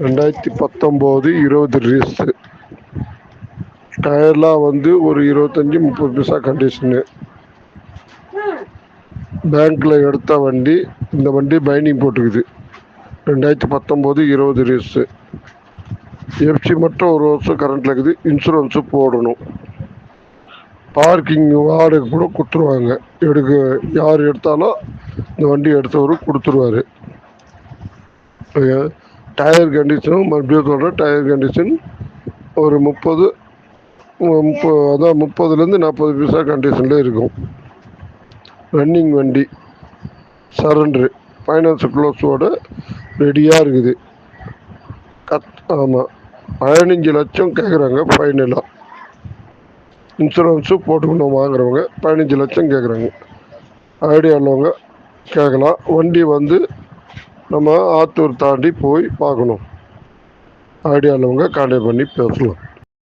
2019 20 raise. டயர்லாம் வந்து ஒரு 25-30 பைசா condition. பேங்க்கில் எடுத்த வண்டி. இந்த வண்டி பைண்டிங் போட்டுக்குது. 2019 20 ரீஸு. எஃப்சி மட்டும் 1 வருஷம் கரண்ட்டில் இருக்குது. இன்சூரன்ஸு போடணும். பார்க்கிங் வாடகை கூட கொடுத்துருவாங்க. யார் எடுத்தாலும் இந்த வண்டி எடுத்தவரு கொடுத்துருவாரு. டயர் கண்டிஷனும் மறுபடியும் சொல்கிறேன், டயர் கண்டிஷன் ஒரு 30லேருந்து 40 பைசா கண்டிஷனில் இருக்கும். ரன்னிங் வண்டி, சரண்ட்ரு, ஃபைனான்ஸ் க்ளோஸோட ரெடியாக இருக்குது. ஆமாம், 15 லட்சம் கேட்குறாங்க ஃபைனலாக. இன்சூரன்ஸு போட்டுக்கணும் வாங்குறவங்க. 15 லட்சம் கேட்குறாங்க. ஐடியா உள்ளவங்க கேட்கலாம். வண்டி வந்து நம்ம ஆத்தூர் தாண்டி போய் பார்க்கணும். ஐடியா உள்ளவங்க கான்டாக்ட் பண்ணி பேசலாம்.